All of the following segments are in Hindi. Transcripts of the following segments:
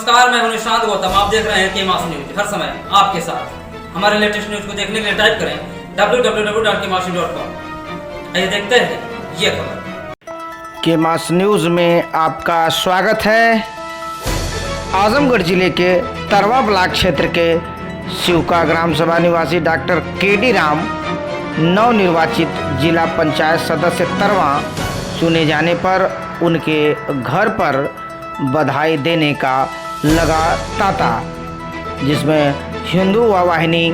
नमस्कार, मैं हूं निशांत गौतम। आप देख रहे हैं केमास न्यूज। हर समय आपके साथ। हमारे लेटेस्ट न्यूज को देखने के लिए टाइप करें www.kemassnews.com। आइए देखते हैं ये खबर। केमास न्यूज में आपका स्वागत है। आजमगढ़ जिले के तरवा ब्लॉक क्षेत्र के शिवका ग्राम सभा निवासी डॉक्टर केडी राम नवनिर्वाचित जिला पंचायत सदस्य तरवा चुने जाने पर उनके घर पर बधाई देने का लगा तांता, जिसमें हिंदू वाहिनी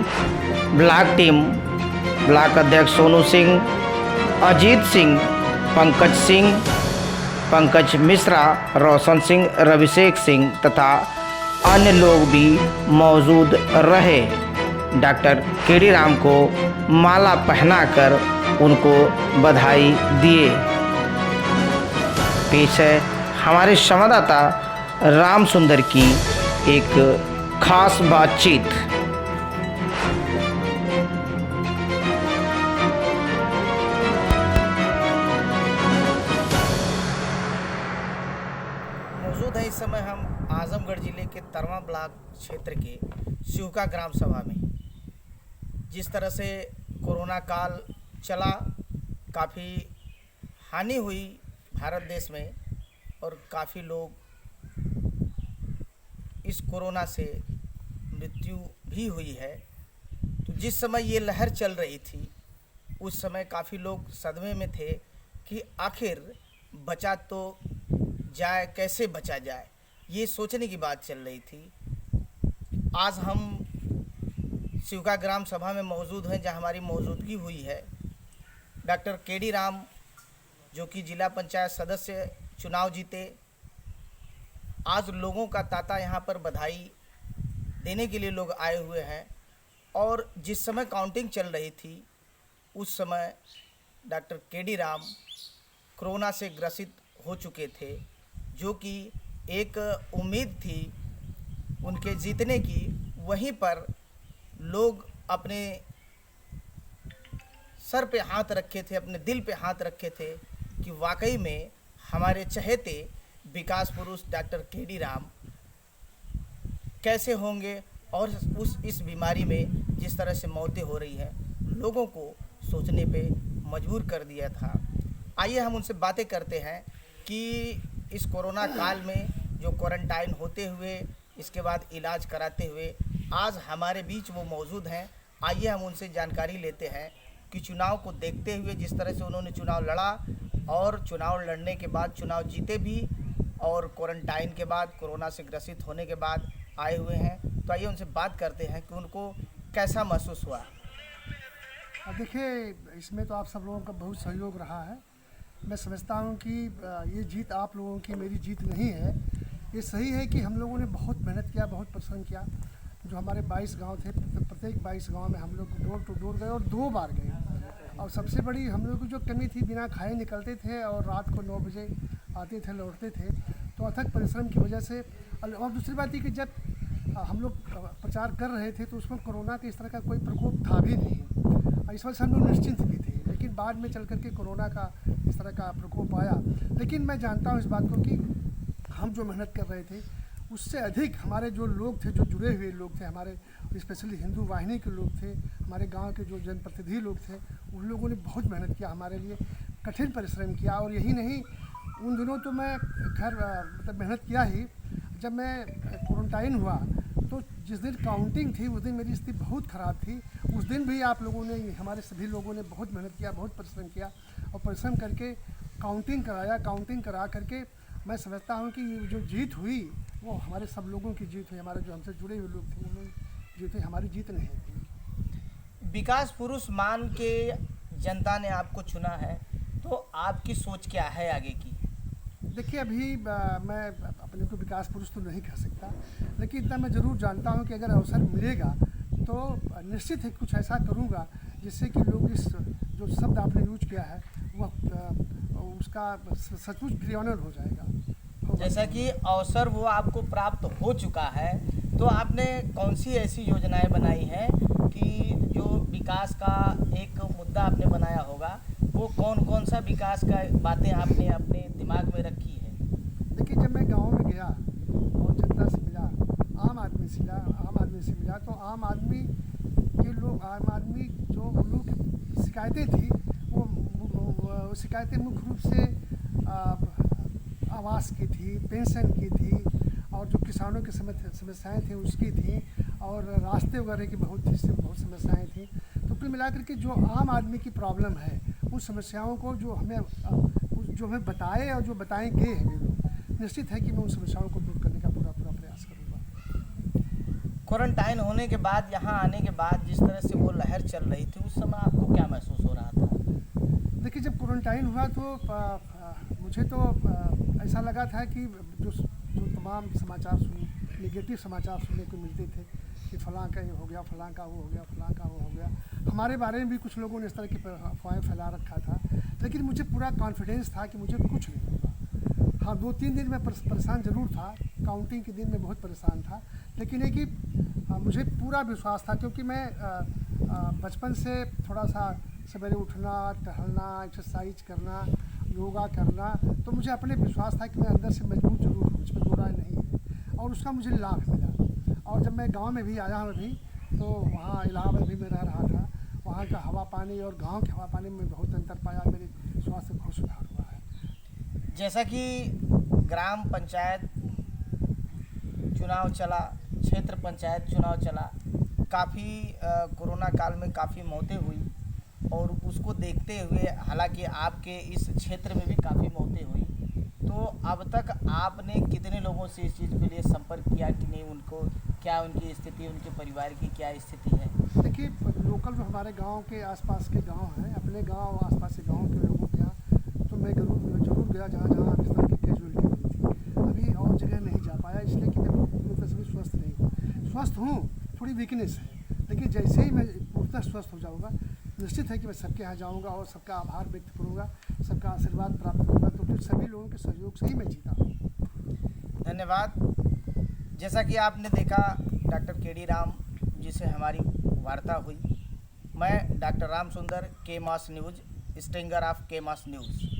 ब्लॉक टीम ब्लॉक अध्यक्ष सोनू सिंह, अजीत सिंह, पंकज सिंह, पंकज मिश्रा, रोशन सिंह, रविशेख सिंह तथा अन्य लोग भी मौजूद रहे। डॉक्टर केडी राम को माला पहनाकर उनको बधाई दिए। पेश है हमारे संवाददाता राम सुंदर की एक खास बातचीत। मौजूद है इस समय हम आजमगढ़ जिले के तरवा ब्लॉक क्षेत्र के शिवका ग्राम सभा में। जिस तरह से कोरोना काल चला, काफ़ी हानि हुई भारत देश में और काफ़ी लोग इस कोरोना से मृत्यु भी हुई है। तो जिस समय ये लहर चल रही थी उस समय काफ़ी लोग सदमे में थे कि आखिर बचा तो जाए, कैसे बचा जाए, ये सोचने की बात चल रही थी। आज हम शिवका ग्राम सभा में मौजूद हैं, जहां हमारी मौजूदगी हुई है। डॉक्टर केडी राम जो कि जिला पंचायत सदस्य चुनाव जीते, आज लोगों का तांता यहाँ पर बधाई देने के लिए लोग आए हुए हैं। और जिस समय काउंटिंग चल रही थी उस समय डॉक्टर केडी राम कोरोना से ग्रसित हो चुके थे, जो कि एक उम्मीद थी उनके जीतने की। वहीं पर लोग अपने सर पे हाथ रखे थे, अपने दिल पे हाथ रखे थे कि वाकई में हमारे चहेते विकास पुरुष डॉक्टर केडी राम कैसे होंगे। और इस बीमारी में जिस तरह से मौतें हो रही हैं, लोगों को सोचने पे मजबूर कर दिया था। आइए हम उनसे बातें करते हैं कि इस कोरोना काल में जो क्वारंटाइन होते हुए, इसके बाद इलाज कराते हुए आज हमारे बीच वो मौजूद हैं। आइए हम उनसे जानकारी लेते हैं कि चुनाव को देखते हुए जिस तरह से उन्होंने चुनाव लड़ा और चुनाव लड़ने के बाद चुनाव जीते भी, और क्वारंटाइन के बाद कोरोना से ग्रसित होने के बाद आए हुए हैं। तो आइए उनसे बात करते हैं कि उनको कैसा महसूस हुआ। देखिए, इसमें तो आप सब लोगों का बहुत सहयोग रहा है। मैं समझता हूँ कि ये जीत आप लोगों की, मेरी जीत नहीं है। ये सही है कि हम लोगों ने बहुत मेहनत किया, बहुत परिश्रम किया। जो हमारे 22 गांव थे, प्रत्येक 22 गांव में हम लोग डोर टू डोर गए और 2 बार गए। और सबसे बड़ी हम लोग की जो कमी थी, बिना खाए निकलते थे और रात को 9 बजे आते थे, लौटते थे। तो अथक परिश्रम की वजह से। और दूसरी बात ये कि जब हम लोग प्रचार कर रहे थे तो उसमें कोरोना के इस तरह का कोई प्रकोप था भी नहीं। इस वजह से हम लोग निश्चिंत भी थे। लेकिन बाद में चल करके कोरोना का इस तरह का प्रकोप आया। लेकिन मैं जानता हूँ इस बात को कि हम जो मेहनत कर रहे थे उससे अधिक हमारे जो लोग थे, जो जुड़े हुए लोग थे, हमारे स्पेशली हिंदू वाहिनी के लोग थे, हमारे गांव के जो जनप्रतिनिधि लोग थे, उन लोगों ने बहुत मेहनत किया, हमारे लिए कठिन परिश्रम किया। और यही नहीं, उन दिनों तो मैं मतलब मेहनत किया ही। जब मैं क्वारंटाइन हुआ तो जिस दिन काउंटिंग थी उस दिन मेरी स्थिति बहुत ख़राब थी। उस दिन भी आप लोगों ने, हमारे सभी लोगों ने बहुत मेहनत किया, बहुत परिश्रम किया और परिश्रम करके काउंटिंग कराया। काउंटिंग करा करके मैं समझता हूँ कि ये जो जीत हुई वो हमारे सब लोगों की जीत हुई। हमारे जो हमसे जुड़े हुए लोग थे उन्होंने जीत हुई, हमारी जीत नहीं थी। विकास पुरुष मान के जनता ने आपको चुना है, तो आपकी सोच क्या है आगे की? देखिए, अभी मैं अपने को विकास पुरुष तो नहीं कह सकता, लेकिन इतना मैं ज़रूर जानता हूँ कि अगर अवसर मिलेगा तो निश्चित ही कुछ ऐसा करूँगा जिससे कि लोग इस जो शब्द आपने यूज किया है वह उसका सचमुच क्रियान्वयन हो जाएगा। जैसा कि अवसर वो आपको प्राप्त हो चुका है, तो आपने कौन सी ऐसी योजनाएं बनाई हैं कि जो विकास का एक मुद्दा आपने बनाया होगा, वो कौन सा विकास का बातें आपने अपने दिमाग में रखी है? देखिए, जब मैं गांव में गया और जनता से मिला आदमी से मिला तो आम आदमी जो उन लोग की शिकायतें थी वो शिकायतें मुख्य रूप से आवास की थी, पेंशन की थी, और जो किसानों की समस्याएं थी उसकी थी, और रास्ते वगैरह की बहुत समस्याएं थी। तो कुल मिलाकर के जो आम आदमी की प्रॉब्लम है उन समस्याओं को जो हमें बताए और जो बताएंगे हैं लोग, निश्चित है कि मैं उन समस्याओं को दूर करने का पूरा प्रयास करूँगा। क्वारंटाइन होने के बाद, यहाँ आने के बाद जिस तरह से वो लहर चल रही थी, उस समय आपको क्या महसूस हो रहा था? देखिए, जब क्वारंटाइन हुआ तो मुझे तो ऐसा लगा था कि जो तमाम समाचार नेगेटिव समाचार सुनने को मिलते थे कि फलां का ये हो गया, फलां का वो हो गया, फलां का वो हो गया, हमारे बारे में भी कुछ लोगों ने इस तरह की अफवाहें फैला रखा था, लेकिन मुझे पूरा कॉन्फिडेंस था कि मुझे कुछ नहीं होगा। हाँ, 2-3 दिन में परेशान ज़रूर था, काउंटिंग के दिन में बहुत परेशान था, लेकिन है कि मुझे पूरा विश्वास था, क्योंकि मैं बचपन से थोड़ा सा सवेरे उठना, टहलना, एक्सरसाइज करना, योगा करना, तो मुझे अपने विश्वास था कि मैं अंदर से मजबूत जरूर हूँ, इसमें दो राय नहीं है, और उसका मुझे लाभ मिला। और जब मैं गांव में भी आया हूँ अभी, तो वहाँ इलाहाबाद में भी मैं रह रहा था, वहाँ का हवा पानी और गांव के हवा पानी में बहुत अंतर पाया, मेरे स्वास्थ्य में बहुत सुधार हुआ है। जैसा कि ग्राम पंचायत चुनाव चला, क्षेत्र पंचायत चुनाव चला, काफ़ी कोरोना काल में काफ़ी मौतें हुई, और उसको देखते हुए हालांकि आपके इस क्षेत्र में भी काफ़ी मौतें हुई, तो अब तक आपने कितने लोगों से इस चीज़ के लिए संपर्क किया कि नहीं, उनको क्या उनकी स्थिति, उनके परिवार की क्या स्थिति है? देखिए, लोकल जो हमारे गांव के आसपास के गांव हैं, अपने गांव आसपास के गांव के लोगों के यहाँ तो मैं जरूर गया जहाँ इस तरह की कैजुअलिटी हुई थी। अभी और जगह नहीं जा पाया, इसलिए कि मैं पूरी तरह से स्वस्थ नहीं हूँ। स्वस्थ हूँ, थोड़ी वीकनेस है, लेकिन जैसे ही मैं पूर्णतः स्वस्थ हो जाऊँगा, निश्चित है कि मैं सबके यहाँ जाऊँगा और सबका आभार व्यक्त करूँगा, सबका आशीर्वाद प्राप्त करूँगा। तो फिर सभी लोगों के सहयोग से ही मैं जीता हूँ। धन्यवाद। जैसा कि आपने देखा डॉक्टर केडी राम जी से हमारी वार्ता हुई। मैं डॉक्टर राम सुंदर, के मास न्यूज़, स्ट्रिंगर ऑफ के मास न्यूज़।